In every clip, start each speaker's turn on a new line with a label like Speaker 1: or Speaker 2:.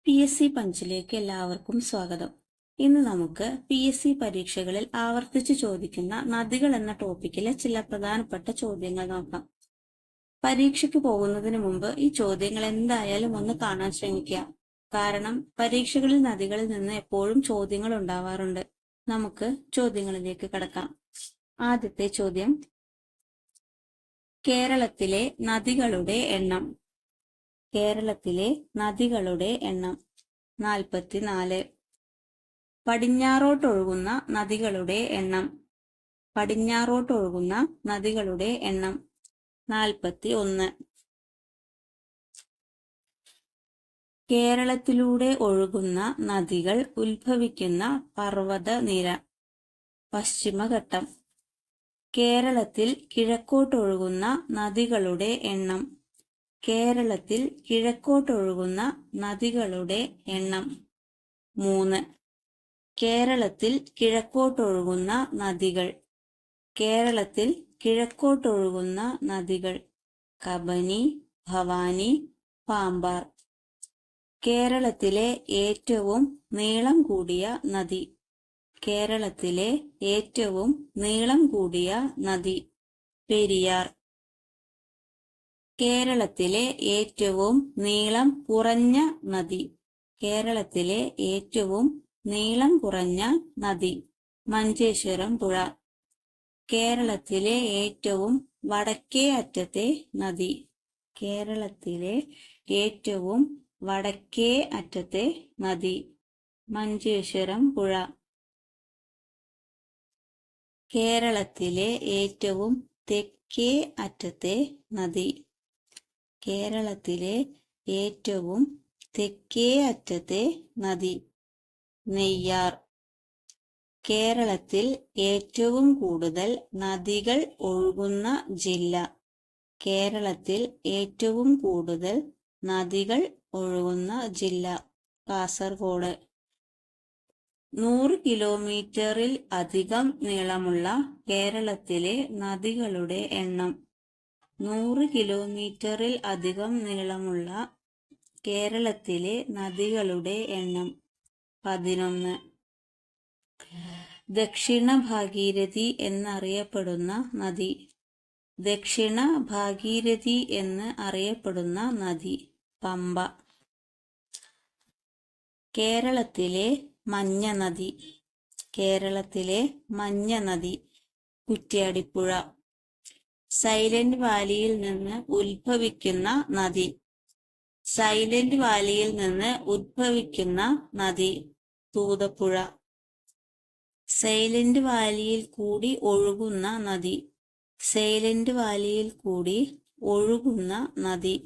Speaker 1: PSC പഞ്ചിലേക്ക് എല്ലാവർക്കും സ്വാഗതം. ഇന്ന് നമുക്ക് PSC പരീക്ഷകളിൽ ആവർത്തിച്ച് ചോദിക്കുന്ന നദികൾ എന്ന ടോപ്പിക്കിലെ ചില പ്രധാനപ്പെട്ട ചോദ്യങ്ങൾ നോക്കാം. പരീക്ഷയ്ക്ക് പോകുന്നതിന് മുമ്പ് ഈ ചോദ്യങ്ങൾ എന്തായാലും ഒന്ന് കാണാൻ ശ്രമിക്കുക. കാരണം പരീക്ഷകളിൽ നദികളിൽ നിന്ന് എപ്പോഴും ചോദ്യങ്ങൾ ഉണ്ടാവാറുണ്ട്. നമുക്ക് ചോദ്യങ്ങളിലേക്ക് കടക്കാം. ആദ്യത്തെ ചോദ്യം, കേരളത്തിലെ നദികളുടെ എണ്ണം. കേരളത്തിലെ നദികളുടെ എണ്ണം 44. പടിഞ്ഞാറോട്ടൊഴുകുന്ന നദികളുടെ എണ്ണം. പടിഞ്ഞാറോട്ടൊഴുകുന്ന നദികളുടെ എണ്ണം 41. കേരളത്തിലൂടെ ഒഴുകുന്ന നദികൾ ഉത്ഭവിക്കുന്ന പർവ്വതനിര. പശ്ചിമഘട്ടം. കേരളത്തിൽ കിഴക്കോട്ടൊഴുകുന്ന നദികളുടെ എണ്ണം. കേരളത്തിൽ കിഴക്കോട്ടൊഴുകുന്ന നദികളുടെ എണ്ണം 3. കേരളത്തിൽ കിഴക്കോട്ടൊഴുകുന്ന നദികൾ. കേരളത്തിൽ കിഴക്കോട്ടൊഴുകുന്ന നദികൾ കബനി, ഭവാനി, പാമ്പാർ. കേരളത്തിലെ ഏറ്റവും നീളം കൂടിയ നദി. കേരളത്തിലെ ഏറ്റവും നീളം കൂടിയ നദി പെരിയാർ. കേരളത്തിലെ ഏറ്റവും നീളം കുറഞ്ഞ നദി. കേരളത്തിലെ ഏറ്റവും നീളം കുറഞ്ഞ നദി മഞ്ചേശ്വരം പുഴ. കേരളത്തിലെ ഏറ്റവും വടക്കേ അറ്റത്തെ നദി. കേരളത്തിലെ ഏറ്റവും വടക്കേ അറ്റത്തെ നദി മഞ്ചേശ്വരം പുഴ. കേരളത്തിലെ ഏറ്റവും തെക്കേ അറ്റത്തെ നദി. കേരളത്തിലെ ഏറ്റവും തെക്കേ അറ്റത്തെ നദി നെയ്യാർ. കേരളത്തിൽ ഏറ്റവും കൂടുതൽ നദികൾ ഒഴുകുന്ന ജില്ല. കേരളത്തിൽ ഏറ്റവും കൂടുതൽ നദികൾ ഒഴുകുന്ന ജില്ല കാസർഗോഡ്. 100 കിലോമീറ്ററിൽ അധികം നീളമുള്ള കേരളത്തിലെ നദികളുടെ എണ്ണം. 100 കിലോമീറ്ററിൽ അധികം നീളമുള്ള കേരളത്തിലെ നദികളുടെ എണ്ണം 11. ദക്ഷിണ ഭാഗീരഥി എന്നറിയപ്പെടുന്ന നദി. ദക്ഷിണ ഭാഗീരഥി എന്ന് അറിയപ്പെടുന്ന നദി പമ്പ. കേരളത്തിലെ മഞ്ഞ നദി. കേരളത്തിലെ മഞ്ഞ നദി കുറ്റ്യാടിപ്പുഴ. സൈലന്റ് വാലിയിൽ നിന്ന് ഉത്ഭവിക്കുന്ന നദി. സൈലന്റ് വാലിയിൽ നിന്ന് ഉത്ഭവിക്കുന്ന നദി തൂതപ്പുഴ. സൈലന്റ് വാലിയിൽ കൂടി ഒഴുകുന്ന നദി. സൈലന്റ് വാലിയിൽ കൂടി ഒഴുകുന്ന നദി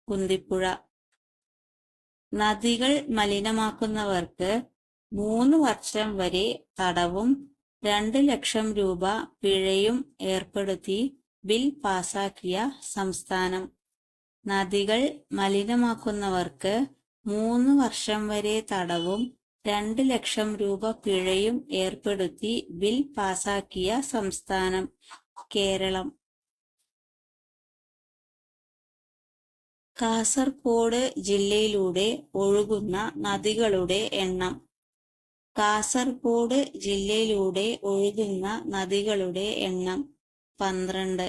Speaker 1: കുന്തിപ്പുഴ. നദികൾ മലിനമാക്കുന്നവർക്ക് 3 വർഷം വരെ തടവും 2 ലക്ഷം രൂപ പിഴയും ഏർപ്പെടുത്തി ബിൽ പാസാക്കിയ സംസ്ഥാനം. നദികൾ മലിനമാക്കുന്നവർക്ക് 3 വർഷം വരെ തടവും 2 ലക്ഷം രൂപ പിഴയും ഏർപ്പെടുത്തി ബിൽ പാസാക്കിയ സംസ്ഥാനം കേരളം. കാസർഗോഡ് ജില്ലയിലൂടെ ഒഴുകുന്ന നദികളുടെ എണ്ണം. കാസർഗോഡ് ജില്ലയിലൂടെ ഒഴുകുന്ന നദികളുടെ എണ്ണം 12.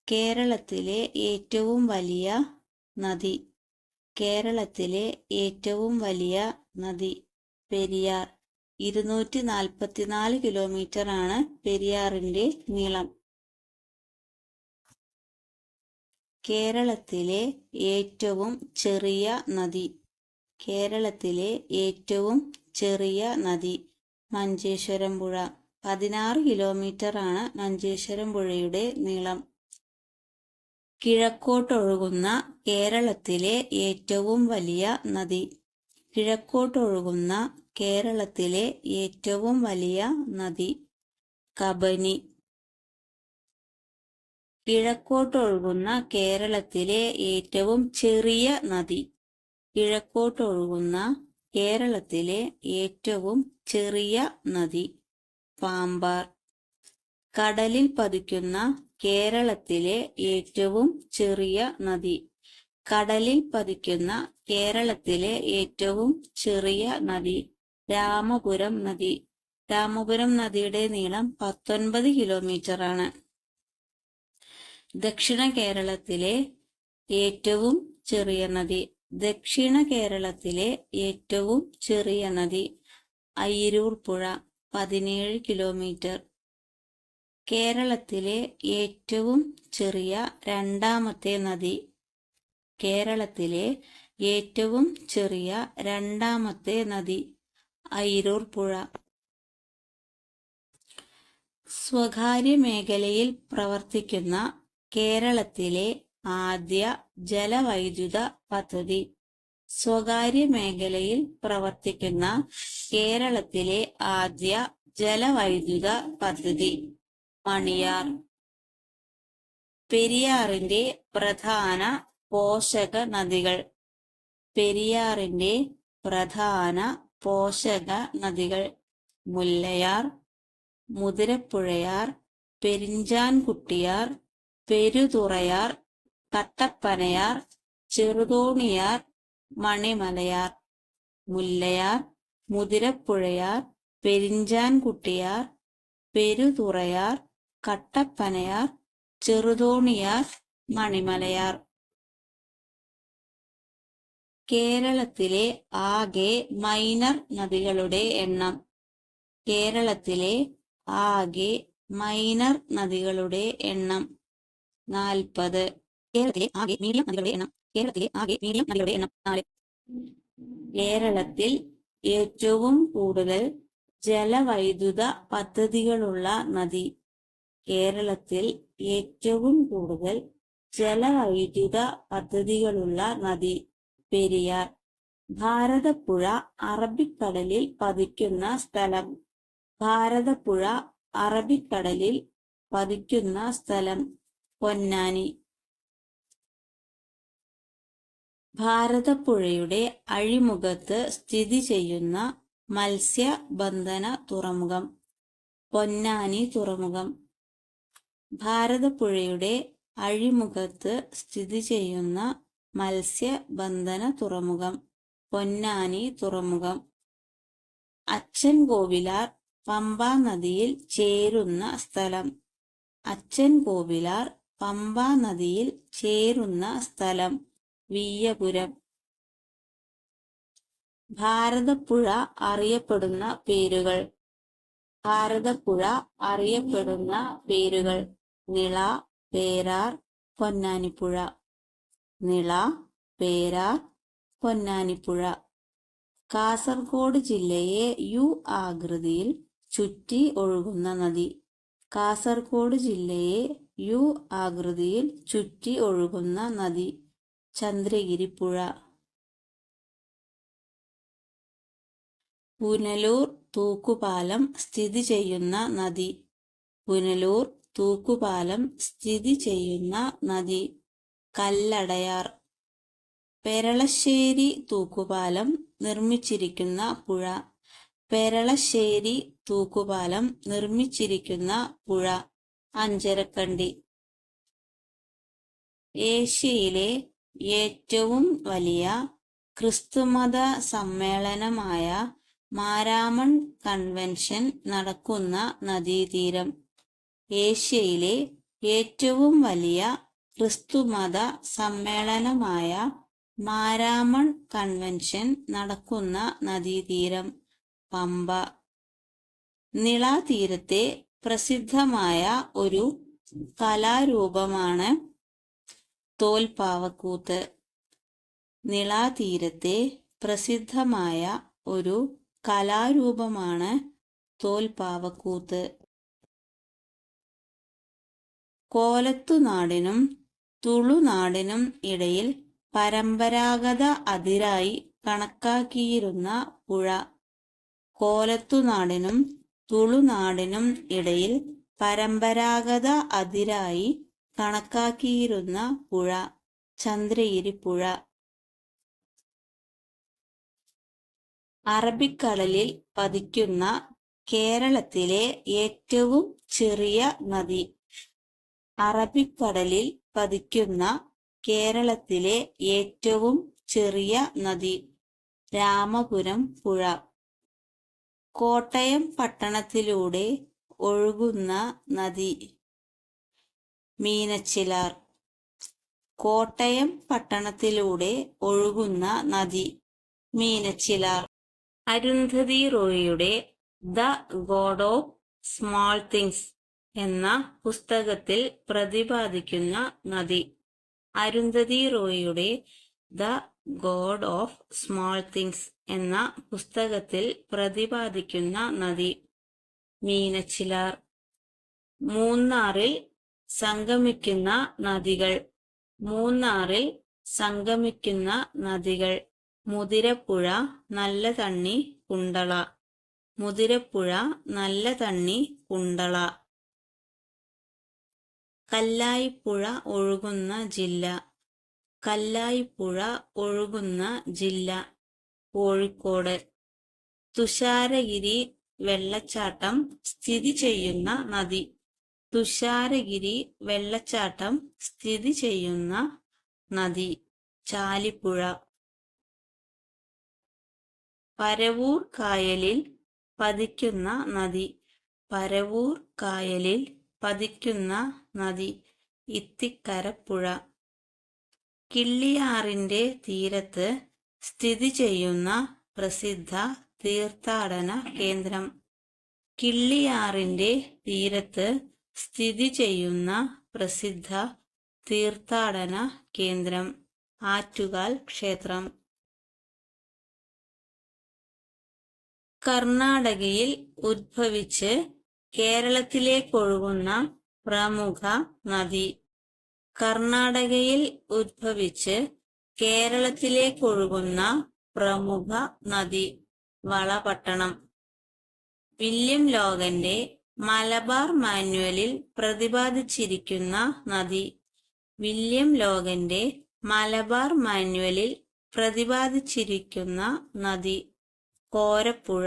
Speaker 1: കേരളത്തിലെ ഏറ്റവും വലിയ നദി. കേരളത്തിലെ ഏറ്റവും വലിയ നദി പെരിയാർ. 244 കിലോമീറ്റർ ആണ് പെരിയാറിന്റെ നീളം. കേരളത്തിലെ ഏറ്റവും ചെറിയ നദി. കേരളത്തിലെ ഏറ്റവും ചെറിയ നദി മഞ്ചേശ്വരം പുഴ. 16 കിലോമീറ്റർ ആണ് മഞ്ചേശ്വരം പുഴയുടെ നീളം. കിഴക്കോട്ടൊഴുകുന്ന കേരളത്തിലെ ഏറ്റവും വലിയ നദി. കിഴക്കോട്ടൊഴുകുന്ന കേരളത്തിലെ ഏറ്റവും വലിയ നദി കബനി. കിഴക്കോട്ടൊഴുകുന്ന കേരളത്തിലെ ഏറ്റവും ചെറിയ നദി. കിഴക്കോട്ടൊഴുകുന്ന കേരളത്തിലെ ഏറ്റവും ചെറിയ നദി പാമ്പാർ. കടലിൽ പതിക്കുന്ന കേരളത്തിലെ ഏറ്റവും ചെറിയ നദി കടലിൽ പതിക്കുന്ന കേരളത്തിലെ ഏറ്റവും ചെറിയ നദി രാമപുരം നദി. രാമപുരം നദിയുടെ നീളം 19 കിലോമീറ്റർ ആണ്. ദക്ഷിണ കേരളത്തിലെ ഏറ്റവും ചെറിയ നദി. ദക്ഷിണ കേരളത്തിലെ ഏറ്റവും ചെറിയ നദി അയിരൂർ പുഴ 17 കിലോമീറ്റർ. കേരളത്തിലെ ഏറ്റവും ചെറിയ രണ്ടാമത്തെ നദി. കേരളത്തിലെ ഏറ്റവും ചെറിയ രണ്ടാമത്തെ നദി അയിരൂർ പുഴ. സ്വകാര്യ മേഖലയിൽ പ്രവർത്തിക്കുന്ന കേരളത്തിലെ ആദ്യ ജലവൈദ്യുത പദ്ധതി. സ്വകാര്യ മേഖലയിൽ പ്രവർത്തിക്കുന്ന കേരളത്തിലെ ആദ്യ ജലവൈദ്യുത പദ്ധതി മണിയാർ. പെരിയാറിന്റെ പ്രധാന പോഷക നദികൾ. പെരിയാറിന്റെ പ്രധാന പോഷക നദികൾ മുല്ലയാർ, മുതിരപ്പുഴയാർ, പെരിഞ്ചാൻകുട്ടിയാർ, പെരുതുറയാർ, കട്ടപ്പനയാർ, ചെറുതോണിയാർ, മണിമലയാർ. മുല്ലയാർ, മുതിരപ്പുഴയാർ, പെരിഞ്ചാൻകുട്ടിയാർ, പെരുതുറയാർ, കട്ടപ്പനയാർ, ചെറുതോണിയാർ, മണിമലയാർ. കേരളത്തിലെ ആകെ മൈനർ നദികളുടെ എണ്ണം. കേരളത്തിലെ ആകെ മൈനർ നദികളുടെ എണ്ണം 40. കേരളത്തിലെ ആകെ മീഡിയം നദികളുടെ എണ്ണം. കേരളത്തിലെ ആകെ മീഡിയം നദികളുടെ എണ്ണം 4. കേരളത്തിൽ ഏറ്റവും കൂടുതൽ ജലവൈദ്യുത പദ്ധതികളുള്ള നദി. കേരളത്തിൽ ഏറ്റവും കൂടുതൽ ജലവൈദ്യുത പദ്ധതികളുള്ള നദി പെരിയാർ. ഭാരതപ്പുഴ അറബിക്കടലിൽ പതിക്കുന്ന സ്ഥലം. ഭാരതപ്പുഴ അറബിക്കടലിൽ പതിക്കുന്ന സ്ഥലം പൊന്നാനി. ഭാരതപ്പുഴയുടെ അഴിമുഖത്ത് സ്ഥിതി ചെയ്യുന്ന മത്സ്യബന്ധന തുറമുഖം പൊന്നാനി തുറമുഖം. ഭാരതപ്പുഴയുടെ അഴിമുഖത്ത് സ്ഥിതി ചെയ്യുന്ന മത്സ്യബന്ധന തുറമുഖം പൊന്നാനി തുറമുഖം. അച്ചൻകോവിലാർ പമ്പാ നദിയിൽ ചേരുന്ന സ്ഥലം. അച്ചൻകോവിലാർ പമ്പാ നദിയിൽ ചേരുന്ന സ്ഥലം വിയ്യപുരം. ഭാരതപ്പുഴ അറിയപ്പെടുന്ന പേരുകൾ. ഭാരതപ്പുഴ അറിയപ്പെടുന്ന പേരുകൾ നിള, പേരാർ, പൊന്നാനിപ്പുഴ. നിള, പേരാർ, പൊന്നാനിപ്പുഴ. കാസർഗോഡ് ജില്ലയെ യു ആകൃതിയിൽ ചുറ്റി ഒഴുകുന്ന നദി. കാസർഗോഡ് ജില്ലയെ യു ആകൃതിയിൽ ചുറ്റി ഒഴുകുന്ന നദി ചന്ദ്രഗിരിപ്പുഴ. പുനലൂർ തൂക്കുപാലം സ്ഥിതി ചെയ്യുന്ന നദി. പുനലൂർ തൂക്കുപാലം സ്ഥിതി ചെയ്യുന്ന നദി കല്ലടയാർ. പെരളശ്ശേരി തൂക്കുപാലം നിർമ്മിച്ചിരിക്കുന്ന പുഴ. പെരളശ്ശേരി തൂക്കുപാലം നിർമ്മിച്ചിരിക്കുന്ന പുഴ അഞ്ചരക്കണ്ടി. ഏഷ്യയിലെ ഏറ്റവും വലിയ ക്രിസ്തുമത സമ്മേളനമായ മാരാമൺ കൺവെൻഷൻ നടക്കുന്ന നദീതീരം. ഏഷ്യയിലെ ഏറ്റവും വലിയ ക്രിസ്തുമത സമ്മേളനമായ മാരാമൺ കൺവെൻഷൻ നടക്കുന്ന നദീതീരം പമ്പ. നിളാതീരത്തെ പ്രസിദ്ധമായ ഒരു കലാരൂപമാണ് തോൽപ്പാവക്കൂത്ത്. നിളാതീരത്തെ പ്രസിദ്ധമായ ഒരു കലാരൂപമാണ് തോൽപ്പാവക്കൂത്ത്. കോലത്തുനാടിനും തുളുനാടിനും ഇടയിൽ പരമ്പരാഗത അതിരായി കണക്കാക്കിയിരുന്ന പുഴ. കോലത്തുനാടിനും തുളുനാടിനും ഇടയിൽ പരമ്പരാഗത അതിരായി കണക്കാക്കിയിരുന്ന പുഴ ചന്ദ്രഗിരിപ്പുഴ. അറബിക്കടലിൽ പതിക്കുന്ന കേരളത്തിലെ ഏറ്റവും ചെറിയ നദി. അറബിക്കടലിൽ പതിക്കുന്ന കേരളത്തിലെ ഏറ്റവും ചെറിയ നദി? രാമപുരം പുഴ. കോട്ടയം പട്ടണത്തിലൂടെ ഒഴുകുന്ന നദി? മീനച്ചിലാർ. കോട്ടയം പട്ടണത്തിലൂടെ ഒഴുകുന്ന നദി? മീനച്ചിലാർ. അരുന്ധതി റോയിയുടെ The God of Small Things എന്ന പുസ്തകത്തിൽ പ്രതിപാദിക്കുന്ന നദി? അരുന്ധതി റോയിയുടെ The God of Small Things എന്ന പുസ്തകത്തിൽ പ്രതിപാദിക്കുന്ന നദി? മീനച്ചിലാർ. മൂന്നാറിൽ സംഗമിക്കുന്ന നദികൾ? മൂന്നാറിൽ സംഗമിക്കുന്ന നദികൾ: മുതിരപ്പുഴ, നല്ലതണ്ണി, കുണ്ടള. മുതിരപ്പുഴ, നല്ലതണ്ണി, കുണ്ടള. കല്ലായിപ്പുഴ ഒഴുകുന്ന ജില്ല? കല്ലായിപ്പുഴ ഒഴുകുന്ന ജില്ല? കോഴിക്കോട്. തുഷാരഗിരി വെള്ളച്ചാട്ടം സ്ഥിതി ചെയ്യുന്ന നദി? തുഷാരഗിരി വെള്ളച്ചാട്ടം സ്ഥിതി ചെയ്യുന്ന നദി? ചാലിപ്പുഴ. പരവൂർ കായലിൽ പതിക്കുന്ന നദി? പരവൂർ കായലിൽ പതിക്കുന്ന നദി? ഇത്തിക്കരപ്പുഴ. കിള്ളിയാറിന്റെ തീരത്ത് സ്ഥിതി ചെയ്യുന്ന പ്രസിദ്ധ തീർത്ഥാടന കേന്ദ്രം? കിള്ളിയാറിന്റെ തീരത്ത് സ്ഥിതി ചെയ്യുന്ന പ്രസിദ്ധ തീർത്ഥാടന കേന്ദ്രം? ആറ്റുകാൽ ക്ഷേത്രം. കർണാടകയിൽ ഉദ്ഭവിച്ച് കേരളത്തിലേക്കൊഴുകുന്ന പ്രമുഖ നദി? കർണാടകയിൽ ഉദ്ഭവിച്ച് കേരളത്തിലേക്കൊഴുകുന്ന പ്രമുഖ നദി? വളപട്ടണം. വില്യം ലോഗന്റെ മലബാർ മാനുവലിൽ പ്രതിപാദിച്ചിരിക്കുന്ന നദി? വില്യം ലോഗന്റെ മലബാർ മാനുവലിൽ പ്രതിപാദിച്ചിരിക്കുന്ന നദി? കോരപ്പുഴ.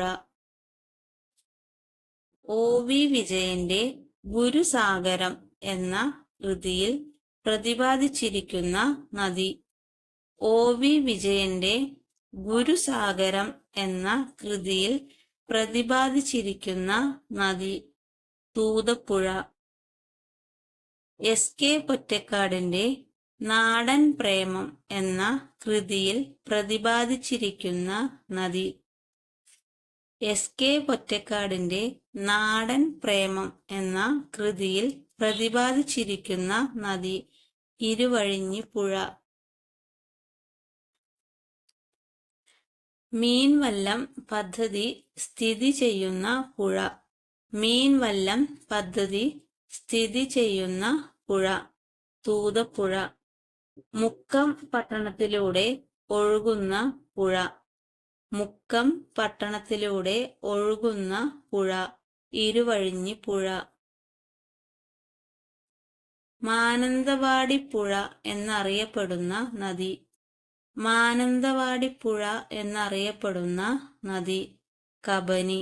Speaker 1: ഒ വി വിജയന്റെ ഗുരുസാഗരം എന്ന കൃതിയിൽ പ്രതിപാദിച്ചിരിക്കുന്ന നദി? ഒ വി വിജയന്റെ ഗുരുസാഗരം എന്ന കൃതിയിൽ പ്രതിപാദിച്ചിരിക്കുന്ന നദി? തൂതപ്പുഴ. എസ് കെ പൊറ്റക്കാടിന്റെ നാടൻ പ്രേമം എന്ന കൃതിയിൽ പ്രതിപാദിച്ചിരിക്കുന്ന നദി? എസ് കെ പൊറ്റക്കാടിന്റെ നാടൻ പ്രേമം എന്ന കൃതിയിൽ പ്രതിപാദിച്ചിരിക്കുന്ന നദി? ഇരുവഴിഞ്ഞിപ്പുഴ. മീൻവല്ലം പദ്ധതി സ്ഥിതി ചെയ്യുന്ന പുഴ? മീൻവല്ലം പദ്ധതി സ്ഥിതി ചെയ്യുന്ന പുഴ? തൂതപ്പുഴ. മുക്കം പട്ടണത്തിലൂടെ ഒഴുകുന്ന പുഴ? മുക്കം പട്ടണത്തിലൂടെ ഒഴുകുന്ന പുഴ? ഇരുവഴിഞ്ഞിപ്പുഴ. മാനന്തവാടിപ്പുഴ എന്നറിയപ്പെടുന്ന നദി? മാനന്തവാടിപ്പുഴ എന്നറിയപ്പെടുന്ന നദി? കബനി.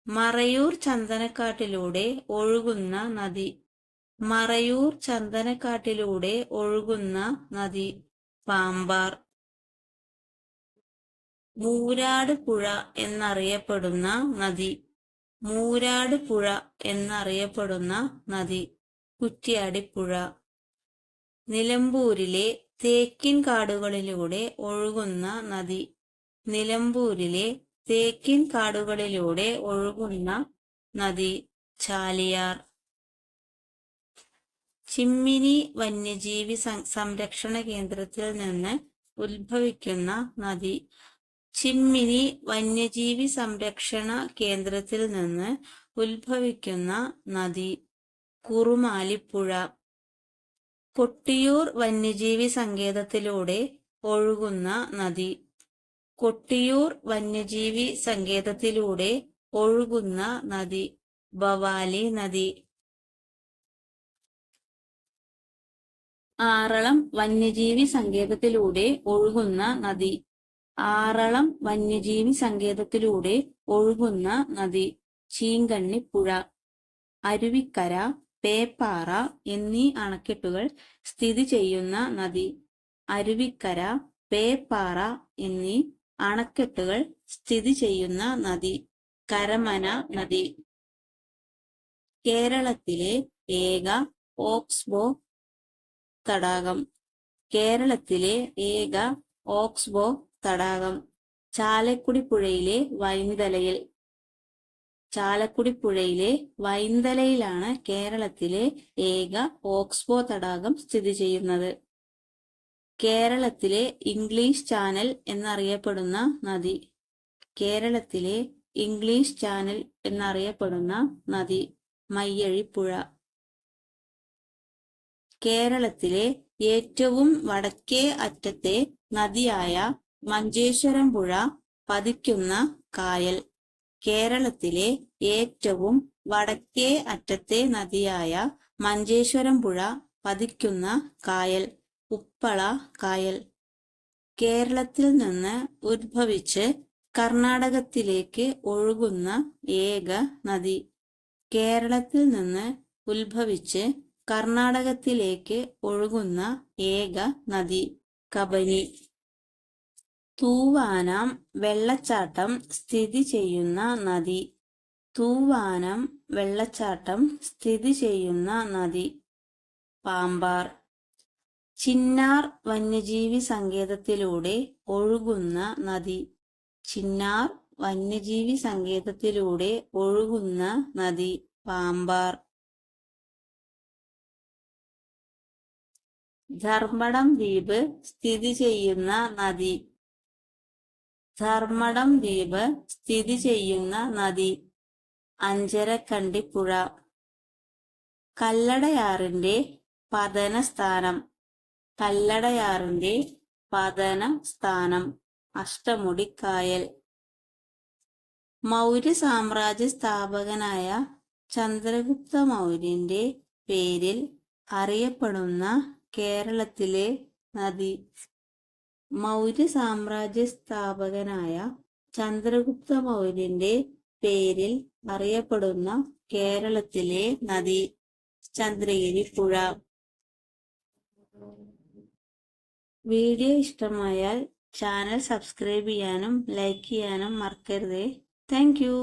Speaker 1: മറയൂർ ചന്ദനക്കാട്ടിലൂടെ ഒഴുകുന്ന നദി? മറയൂർ ചന്ദനക്കാട്ടിലൂടെ ഒഴുകുന്ന നദി? പാമ്പാർ. മൂരാട് പുഴ എന്നറിയപ്പെടുന്ന നദി? മൂരാട് പുഴ എന്നറിയപ്പെടുന്ന നദി? കുറ്റ്യാടിപ്പുഴ. നിലമ്പൂരിലെ തേക്കിൻ കാടുകളിലൂടെ ഒഴുകുന്ന നദി? നിലമ്പൂരിലെ തേക്കിൻ കാടുകളിലൂടെ ഒഴുകുന്ന നദി? ചാലിയാർ. ചിമ്മിനി വന്യജീവി സംരക്ഷണ കേന്ദ്രത്തിൽ നിന്ന് ഉത്ഭവിക്കുന്ന നദി? ചിമ്മിനി വന്യജീവി സംരക്ഷണ കേന്ദ്രത്തിൽ നിന്ന് ഉത്ഭവിക്കുന്ന നദി? കുറുമാലിപ്പുഴ. കൊട്ടിയൂർ വന്യജീവി സങ്കേതത്തിലൂടെ ഒഴുകുന്ന നദി? കൊട്ടിയൂർ വന്യജീവി സങ്കേതത്തിലൂടെ ഒഴുകുന്ന നദി? ഭവാലി നദി. ആറളം വന്യജീവി സങ്കേതത്തിലൂടെ ഒഴുകുന്ന നദി? ആറളം വന്യജീവി സങ്കേതത്തിലൂടെ ഒഴുകുന്ന നദി? ചീങ്കണ്ണിപ്പുഴ. അരുവിക്കര പേപ്പാറ എന്നീ അണക്കെട്ടുകൾ സ്ഥിതി ചെയ്യുന്ന നദി. അരുവിക്കര, പേപ്പാറ എന്നീ അണക്കെട്ടുകൾ സ്ഥിതി ചെയ്യുന്ന നദി. കരമന നദി. കേരളത്തിലെ ഏക ഓക്സ്ബോ തടാകം. കേരളത്തിലെ ഏക ഓക്സ്ബോ തടാകം ചാലക്കുടി പുഴയിലെ വൈന്തലയിൽ. ചാലക്കുടി പുഴയിലെ വൈന്തലയിലാണ് കേരളത്തിലെ ഏക ഓക്സ്ബോ തടാകം സ്ഥിതി ചെയ്യുന്നത്. കേരളത്തിലെ ഇംഗ്ലീഷ് ചാനൽ എന്നറിയപ്പെടുന്ന നദി. കേരളത്തിലെ ഇംഗ്ലീഷ് ചാനൽ എന്നറിയപ്പെടുന്ന നദി മയ്യഴിപ്പുഴ. കേരളത്തിലെ ഏറ്റവും വടക്കേ അറ്റത്തെ നദിയായ മഞ്ചേശ്വരം പുഴ പതിക്കുന്ന കായൽ. കേരളത്തിലെ ഏറ്റവും വടക്കേ അറ്റത്തെ നദിയായ മഞ്ചേശ്വരം പുഴ പതിക്കുന്ന കായൽ ഉപ്പള കായൽ. കേരളത്തിൽ നിന്ന് ഉദ്ഭവിച്ച് കർണാടകത്തിലേക്ക് ഒഴുകുന്ന ഏക നദി. കേരളത്തിൽ നിന്ന് ഉത്ഭവിച്ച് കർണാടകത്തിലേക്ക് ഒഴുകുന്ന ഏക നദി കബനി. തൂവാനം വെള്ളച്ചാട്ടം സ്ഥിതി ചെയ്യുന്ന നദി. തൂവാനം വെള്ളച്ചാട്ടം സ്ഥിതി ചെയ്യുന്ന നദി പാമ്പാർ. ചിന്നാർ വന്യജീവി സങ്കേതത്തിലൂടെ ഒഴുകുന്ന നദി. ചിന്നാർ വന്യജീവി സങ്കേതത്തിലൂടെ ഒഴുകുന്ന നദി പാമ്പാർ. ധർമ്മടം ദ്വീപ് സ്ഥിതി ചെയ്യുന്ന നദി. ധർമ്മടം ദ്വീപ് സ്ഥിതി ചെയ്യുന്ന നദി അഞ്ചരക്കണ്ടിപ്പുഴ. കല്ലടയാറിന്റെ പതന സ്ഥാനം. കല്ലടയാറിന്റെ പതന സ്ഥാനം അഷ്ടമുടിക്കായൽ. മൗര്യ സാമ്രാജ്യ സ്ഥാപകനായ ചന്ദ്രഗുപ്ത മൗര്യന്റെ പേരിൽ അറിയപ്പെടുന്ന കേരളത്തിലെ നദി. മൗര്യ സാമ്രാജ്യ സ്ഥാപകനായ ചന്ദ്രഗുപ്ത മൗര്യന്റെ പേരിൽ അറിയപ്പെടുന്ന കേരളത്തിലെ നദി ചന്ദ്രഗിരി പുഴ. വീഡിയോ ഇഷ്ടമായാൽ ചാനൽ സബ്സ്ക്രൈബ് ചെയ്യാനും ലൈക്ക് ചെയ്യാനും മറക്കരുതേ. Thank you.